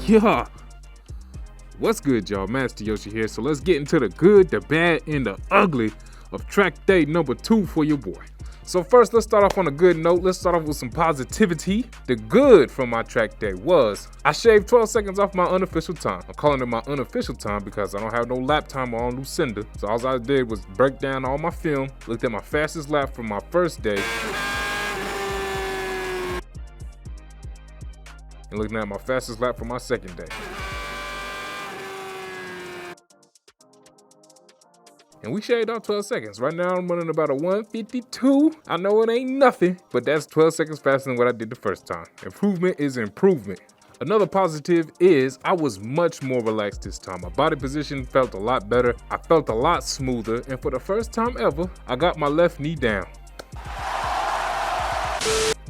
Yeah, what's good, y'all? Master Yoshi here. So let's get into the good, the bad, and the ugly of track day number 2 for your boy. So first, let's start off on a good note. Let's start off with some positivity. The good from my track day was I shaved 12 seconds off my unofficial time. I'm calling it my unofficial time because I don't have no lap timer on Lucinda. So all I did was break down all my film, looked at my fastest lap from my first day, and looking at my fastest lap for my second day. And we shaved off 12 seconds. Right now I'm running about a 152. I know it ain't nothing, but that's 12 seconds faster than what I did the first time. Improvement is improvement. Another positive is I was much more relaxed this time. My body position felt a lot better. I felt a lot smoother. And for the first time ever, I got my left knee down.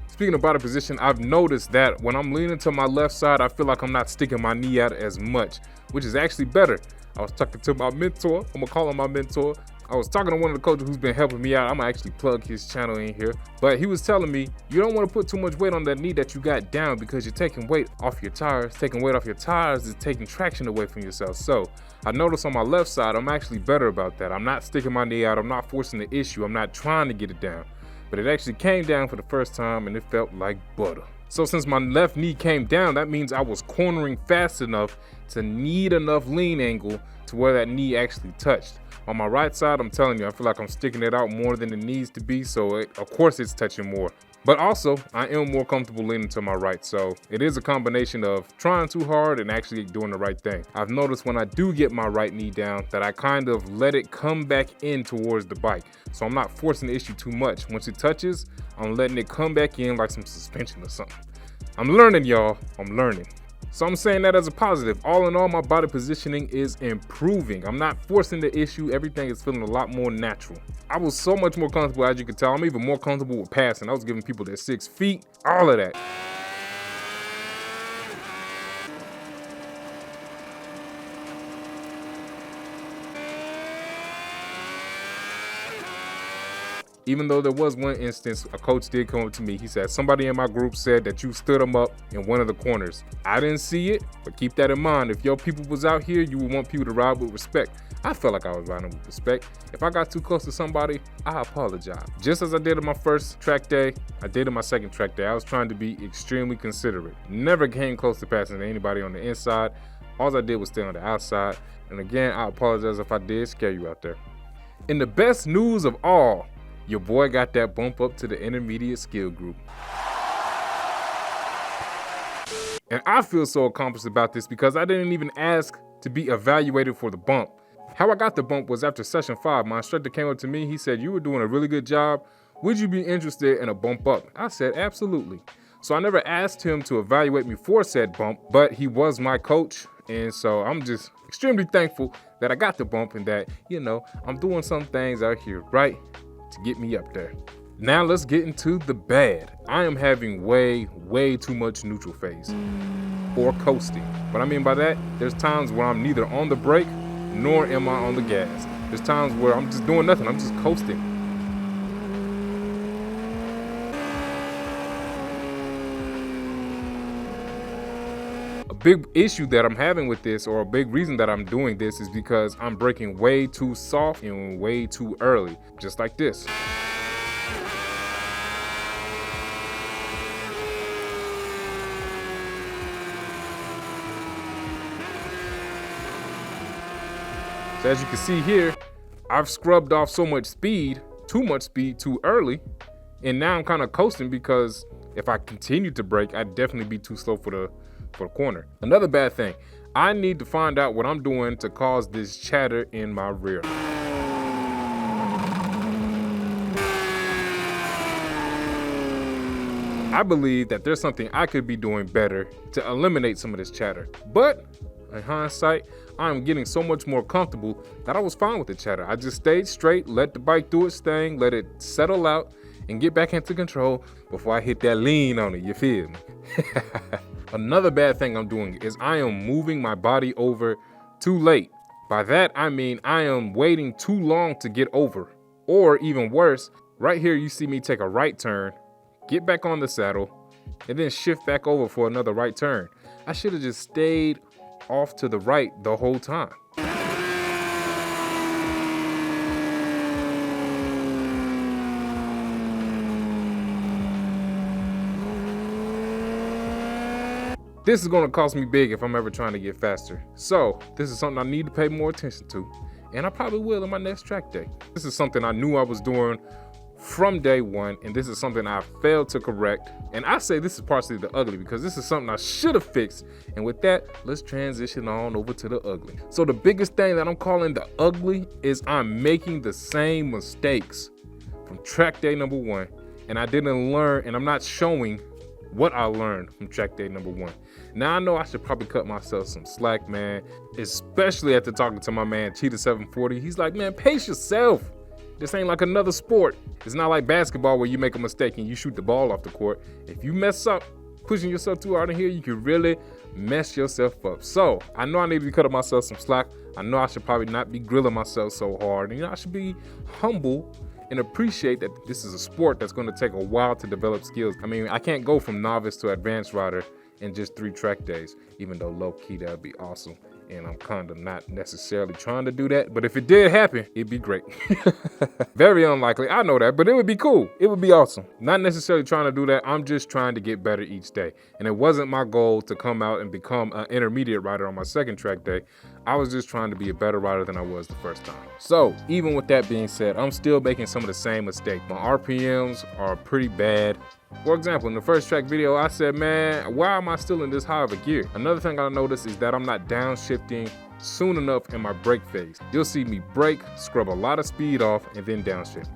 Speaking of body position, I've noticed that when I'm leaning to my left side, I feel like I'm not sticking my knee out as much, which is actually better. I was talking to my mentor. I'm gonna call him my mentor. I was talking to one of the coaches who's been helping me out. I'm gonna actually plug his channel in here. But he was telling me, you don't wanna put too much weight on that knee that you got down because you're taking weight off your tires. Taking weight off your tires is taking traction away from yourself. So I noticed on my left side, I'm actually better about that. I'm not sticking my knee out. I'm not forcing the issue. I'm not trying to get it down. But it actually came down for the first time and it felt like butter. So since my left knee came down, that means I was cornering fast enough to need enough lean angle to where that knee actually touched. On my right side, I'm telling you, I feel like I'm sticking it out more than it needs to be, so of course it's touching more. But also, I am more comfortable leaning to my right, so it is a combination of trying too hard and actually doing the right thing. I've noticed when I do get my right knee down that I kind of let it come back in towards the bike. So I'm not forcing the issue too much. Once it touches, I'm letting it come back in like some suspension or something. I'm learning, y'all. I'm learning. So I'm saying that as a positive. All in all, my body positioning is improving. I'm not forcing the issue. Everything is feeling a lot more natural. I was so much more comfortable, as you can tell. I'm even more comfortable with passing. I was giving people their 6 feet, all of that. Even though there was one instance, a coach did come up to me. He said, somebody in my group said that you stood them up in one of the corners. I didn't see it, but keep that in mind. If your people was out here, you would want people to ride with respect. I felt like I was riding with respect. If I got too close to somebody, I apologize. Just as I did on my first track day, I did on my second track day. I was trying to be extremely considerate. Never came close to passing to anybody on the inside. All I did was stay on the outside. And again, I apologize if I did scare you out there. And the best news of all, your boy got that bump up to the intermediate skill group. And I feel so accomplished about this because I didn't even ask to be evaluated for the bump. How I got the bump was after session 5. My instructor came up to me. He said, you were doing a really good job. Would you be interested in a bump up? I said, absolutely. So I never asked him to evaluate me for said bump, but he was my coach. And so I'm just extremely thankful that I got the bump and that, I'm doing some things out here, right, to get me up there. Now let's get into the bad. I am having way too much neutral phase or coasting. What I mean by that, there's times where I'm neither on the brake nor am I on the gas. There's times where I'm just doing nothing. I'm just coasting. A big issue that I'm having with this, or a big reason that I'm doing this, is because I'm braking way too soft and way too early, just like this. So as you can see here, I've scrubbed off so much speed, too much speed too early, and now I'm kind of coasting because if I continue to brake, I'd definitely be too slow for the corner. Another bad thing, I need to find out what I'm doing to cause this chatter in my rear. I believe that there's something I could be doing better to eliminate some of this chatter. But in hindsight, I'm getting so much more comfortable that I was fine with the chatter. I just stayed straight, let the bike do its thing, let it settle out, and get back into control before I hit that lean on it, you feel me? Another bad thing I'm doing is I am moving my body over too late. By that, I mean I am waiting too long to get over. Or even worse, right here you see me take a right turn, get back on the saddle, and then shift back over for another right turn. I should have just stayed off to the right the whole time. This is gonna cost me big if I'm ever trying to get faster. So this is something I need to pay more attention to, and I probably will in my next track day. This is something I knew I was doing from day one, and this is something I failed to correct. And I say this is partially the ugly because this is something I should have fixed. And with that, let's transition on over to the ugly. So the biggest thing that I'm calling the ugly is I'm making the same mistakes from track day number one, and I didn't learn, and I'm not showing what I learned from track day number one. Now I know I should probably cut myself some slack, man, especially after talking to my man Cheetah 740. He's like, man, pace yourself. This ain't like another sport. It's not like basketball where you make a mistake and you shoot the ball off the court. If you mess up pushing yourself too hard in here, you can really mess yourself up. So I know I need to be cutting myself some slack. I know I should probably not be grilling myself so hard. And, I should be humble and appreciate that this is a sport that's going to take a while to develop skills. I mean, I can't go from novice to advanced rider in just 3 track days, even though low key that would be awesome. And I'm kind of not necessarily trying to do that, but if it did happen, it'd be great. Very unlikely, I know that, but it would be cool. It would be awesome. Not necessarily trying to do that, I'm just trying to get better each day. And it wasn't my goal to come out and become an intermediate rider on my second track day. I was just trying to be a better rider than I was the first time. So even with that being said, I'm still making some of the same mistakes. My RPMs are pretty bad. For example, in the first track video, I said, man, why am I still in this high of a gear? Another thing I noticed is that I'm not downshifting soon enough in my brake phase. You'll see me brake, scrub a lot of speed off, and then downshift.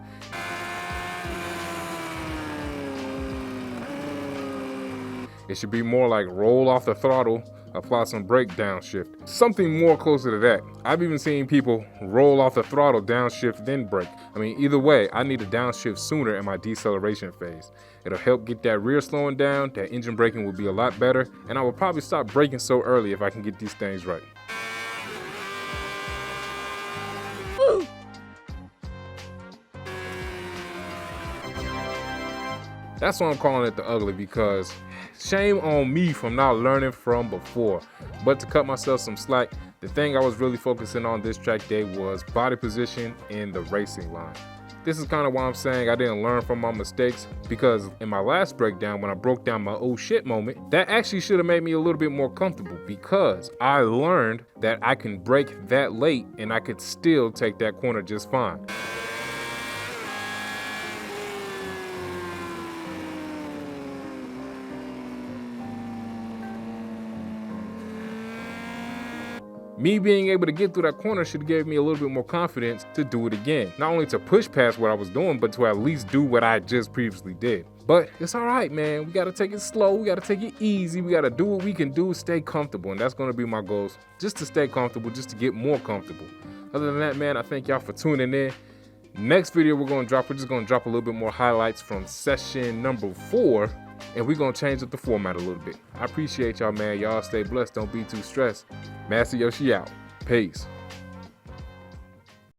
It should be more like roll off the throttle, apply some brake, downshift. Something more closer to that. I've even seen people roll off the throttle, downshift, then brake. I mean, either way, I need to downshift sooner in my deceleration phase. It'll help get that rear slowing down, that engine braking will be a lot better, and I will probably stop braking so early if I can get these things right. Woo! That's why I'm calling it the ugly, because shame on me from not learning from before. But to cut myself some slack, the thing I was really focusing on this track day was body position in the racing line. This is kind of why I'm saying I didn't learn from my mistakes, because in my last breakdown, when I broke down my oh shit moment, that actually should have made me a little bit more comfortable, because I learned that I can brake that late and I could still take that corner just fine. Me being able to get through that corner should have given me a little bit more confidence to do it again. Not only to push past what I was doing, but to at least do what I just previously did. But it's all right, man. We got to take it slow. We got to take it easy. We got to do what we can do, stay comfortable. And that's going to be my goals, just to stay comfortable, just to get more comfortable. Other than that, man, I thank y'all for tuning in. Next video we're just going to drop a little bit more highlights from session number 4. And we're going to change up the format a little bit. I appreciate y'all, man. Y'all stay blessed. Don't be too stressed. Master Yoshi out. Peace.